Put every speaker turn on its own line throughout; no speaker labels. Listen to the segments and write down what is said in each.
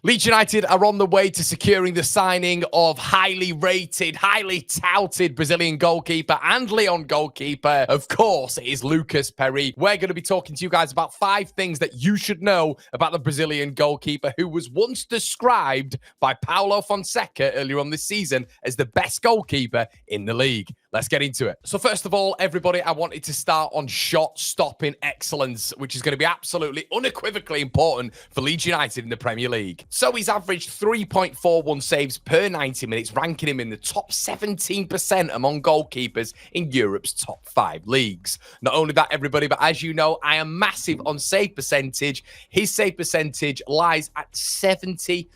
Leeds United are on the way to securing the signing of highly rated, highly touted Brazilian goalkeeper and Lyon goalkeeper. Of course, it is Lucas Perri. We're going to be talking to you guys about 5 things that you should know about the Brazilian goalkeeper who was once described by Paulo Fonseca earlier on this season as the best goalkeeper in the league. Let's get into it. So first of all, everybody, I wanted to start on shot-stopping excellence, which is going to be absolutely unequivocally important for Leeds United in the Premier League. So he's averaged 3.41 saves per 90 minutes, ranking him in the top 17% among goalkeepers in Europe's top 5 leagues. Not only that, everybody, but as you know, I am massive on save percentage. His save percentage lies at 75%,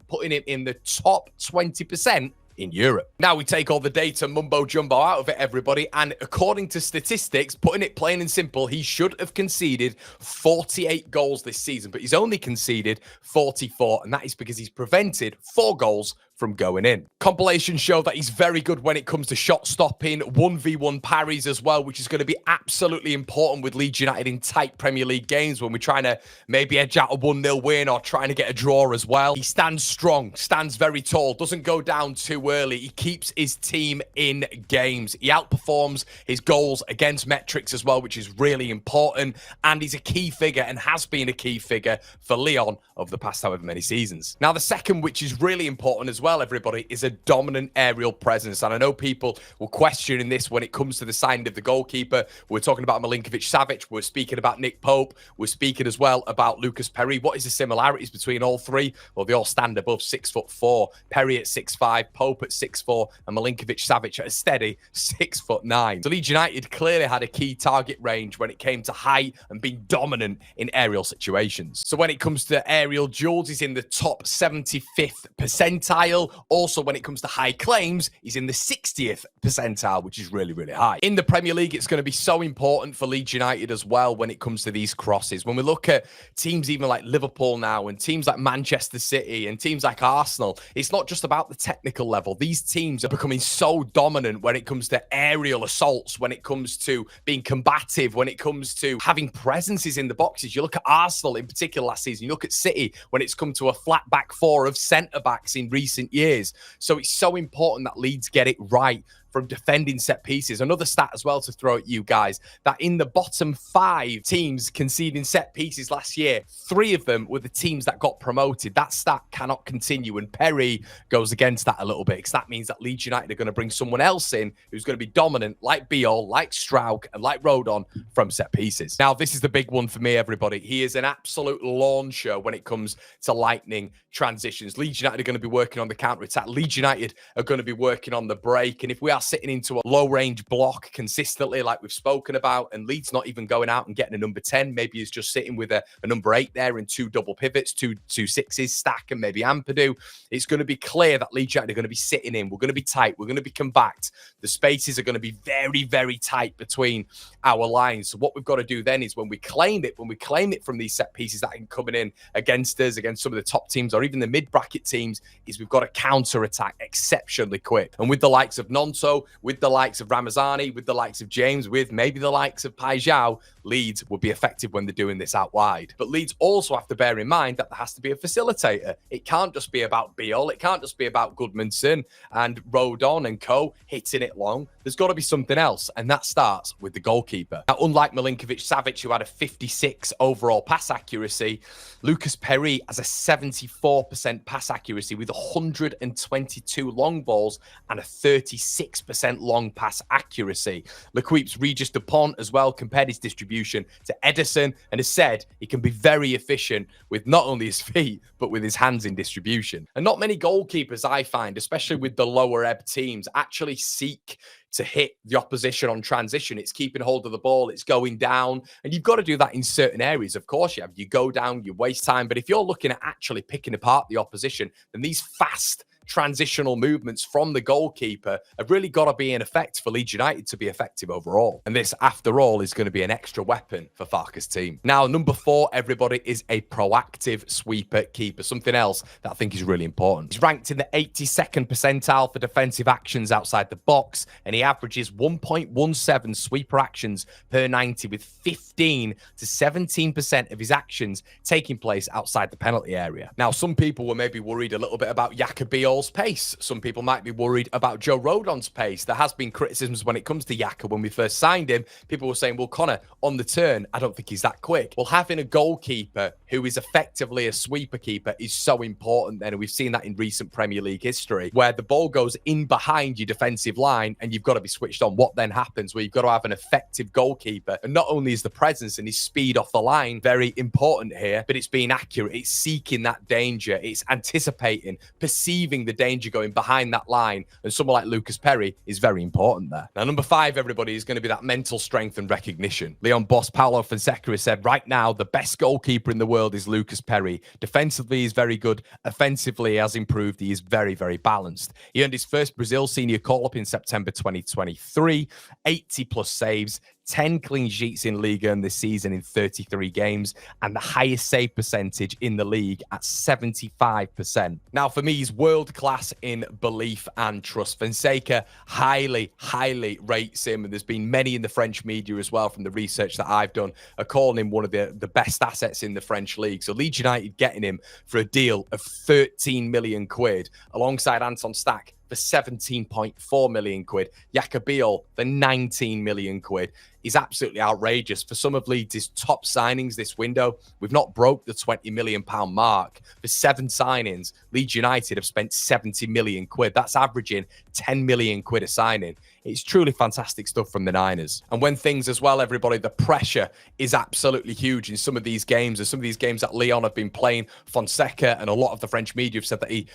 putting him in the top 20% in Europe. Now we take all the data mumbo jumbo out of it, everybody, and according to statistics, putting it plain and simple, he should have conceded 48 goals this season, but he's only conceded 44, and that is because he's prevented 4 goals from going in. Compilations show that he's very good when it comes to shot stopping, 1v1 parries as well, which is going to be absolutely important with Leeds United in tight Premier League games when we're trying to maybe edge out a 1-0 win or trying to get a draw as well. He stands strong, stands very tall, doesn't go down too early. He keeps his team in games. He outperforms his goals against metrics as well, which is really important. And he's a key figure and has been a key figure for Lyon over the past however many seasons. Now, the second, which is really important as well, everybody, is a dominant aerial presence. And I know people were questioning this when it comes to the signing of the goalkeeper. We're talking about Milinkovic-Savic. We're speaking about Nick Pope. We're speaking as well about Lucas Perri. What is the similarities between all three? Well, they all stand above 6'4". Perri at 6'5", Pope at 6'4", and Milinkovic-Savic at a steady 6'9". So Leeds United clearly had a key target range when it came to height and being dominant in aerial situations. So when it comes to aerial duels, he's in the top 75th percentile. Also, when it comes to high claims, he's in the 60th percentile, which is really, really high. In the Premier League, it's going to be so important for Leeds United as well when it comes to these crosses. When we look at teams even like Liverpool now and teams like Manchester City and teams like Arsenal, it's not just about the technical level. These teams are becoming so dominant when it comes to aerial assaults, when it comes to being combative, when it comes to having presences in the boxes. You look at Arsenal in particular last season, you look at City when it's come to a flat back four of centre-backs in recent years. So it's so important that Leeds get it right from defending set pieces. Another stat as well to throw at you guys, that in the bottom 5 teams conceding set pieces last year, 3 of them were the teams that got promoted. That stat cannot continue, and Perri goes against that a little bit, because that means that Leeds United are going to bring someone else in who's going to be dominant, like Biol, like Strauk, and like Rodon from set pieces. Now, this is the big one for me, everybody. He is an absolute launcher when it comes to lightning transitions. Leeds United are going to be working on the counter-attack. Leeds United are going to be working on the break, and if we are sitting into a low-range block consistently, like we've spoken about, and Leeds not even going out and getting a number 10, maybe he's just sitting with a number 8 there and 2 double pivots, two sixes, Stack and maybe Ampadu, it's going to be clear that Leeds United are going to be sitting in. We're going to be tight. We're going to be compact. The spaces are going to be very, very tight between our lines. So what we've got to do then is when we claim it from these set pieces that are coming in against us, against some of the top teams or even the mid-bracket teams, is we've got to counter-attack exceptionally quick. And with the likes of Nonso, with the likes of Ramazani, with the likes of James, with maybe the likes of Pajau, Leeds will be effective when they're doing this out wide. But Leeds also have to bear in mind that there has to be a facilitator. It can't just be about Biol. It can't just be about Goodmanson and Rodon and co hitting it long. There's got to be something else, and that starts with the goalkeeper. Now, unlike Milinkovic-Savic, who had a 56 overall pass accuracy, Lucas Perri has a 74% pass accuracy with 122 long balls and a 36% long pass accuracy. L'Equipe's Regis Dupont as well compared his distribution to Edison and has said he can be very efficient with not only his feet, but with his hands in distribution. And not many goalkeepers, I find, especially with the lower ebb teams, actually seek to hit the opposition on transition. It's keeping hold of the ball, it's going down, and you've got to do that in certain areas. Of course, you go down, you waste time, but if you're looking at actually picking apart the opposition, then these fast transitional movements from the goalkeeper have really got to be in effect for Leeds United to be effective overall. And this, after all, is going to be an extra weapon for Farke's team. Now, number 4, everybody, is a proactive sweeper keeper. Something else that I think is really important. He's ranked in the 82nd percentile for defensive actions outside the box, and he averages 1.17 sweeper actions per 90, with 15 to 17% of his actions taking place outside the penalty area. Now, some people were maybe worried a little bit about Biol's pace. Some people might be worried about Joe Rodon's pace. There has been criticisms when it comes to Yaka. When we first signed him, people were saying, well, Connor, on the turn, I don't think he's that quick. Well, having a goalkeeper who is effectively a sweeper keeper is so important then, and we've seen that in recent Premier League history, where the ball goes in behind your defensive line and you've got to be switched on. What then happens? Well, you've got to have an effective goalkeeper, and not only is the presence and his speed off the line very important here, but it's being accurate. It's seeking that danger. It's anticipating, perceiving the danger going behind that line, and someone like Lucas Perri is very important there. Now, number 5, everybody, is going to be that mental strength and recognition. Leon boss Paulo Fonseca has said right now the best goalkeeper in the world is Lucas Perri. Defensively, he's very good. Offensively, he has improved. He is very, very balanced. He earned his first Brazil senior call-up in September 2023, 80+ saves, 10 clean sheets in Liga in this season in 33 games, and the highest save percentage in the league at 75%. Now, for me, he's world class in belief and trust. Fonseca highly, highly rates him, and there's been many in the French media as well, from the research that I've done, are calling him one of the best assets in the French league. So Leeds United getting him for a deal of 13 million quid alongside Anton Stack for 17.4 million quid, Biol for 19 million quid, is absolutely outrageous. For some of Leeds' top signings this window, we've not broke the 20 million pound mark. For 7 signings, Leeds United have spent 70 million quid. That's averaging 10 million quid a signing. It's truly fantastic stuff from the Niners. And when things as well, everybody, the pressure is absolutely huge in some of these games, and some of these games that Leon have been playing, Fonseca and a lot of the French media have said that he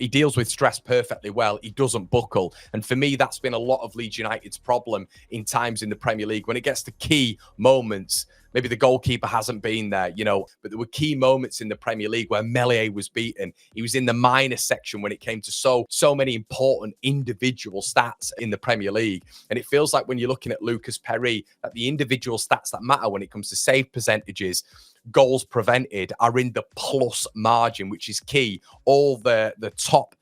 deals with stress perfectly well. He doesn't buckle. And for me, that's been a lot of Leeds United's problem in times in the Premier League. When it gets to key moments, maybe the goalkeeper hasn't been there, but there were key moments in the Premier League where Meslier was beaten. He was in the minus section when it came to so many important individual stats in the Premier League. And it feels like when you're looking at Lucas Perri, that the individual stats that matter when it comes to save percentages, goals prevented, are in the plus margin, which is key. All the top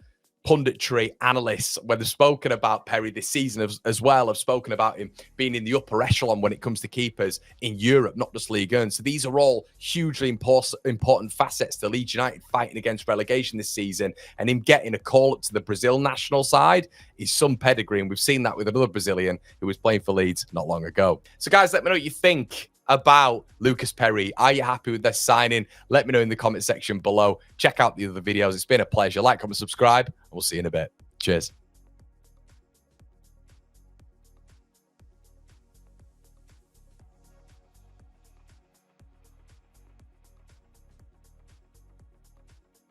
punditry analysts, when they've spoken about Perri this season as well, have spoken about him being in the upper echelon when it comes to keepers in Europe, not just Ligue 1. So these are all hugely important facets to Leeds United fighting against relegation this season, and him getting a call up to the Brazil national side is some pedigree, and we've seen that with another Brazilian who was playing for Leeds not long ago. So guys, let me know what you think about Lucas Perri. Are you happy with this signing? Let me know in the comment section below. Check out the other videos. It's been a pleasure. Like, comment, subscribe, and we'll see you in a bit. Cheers.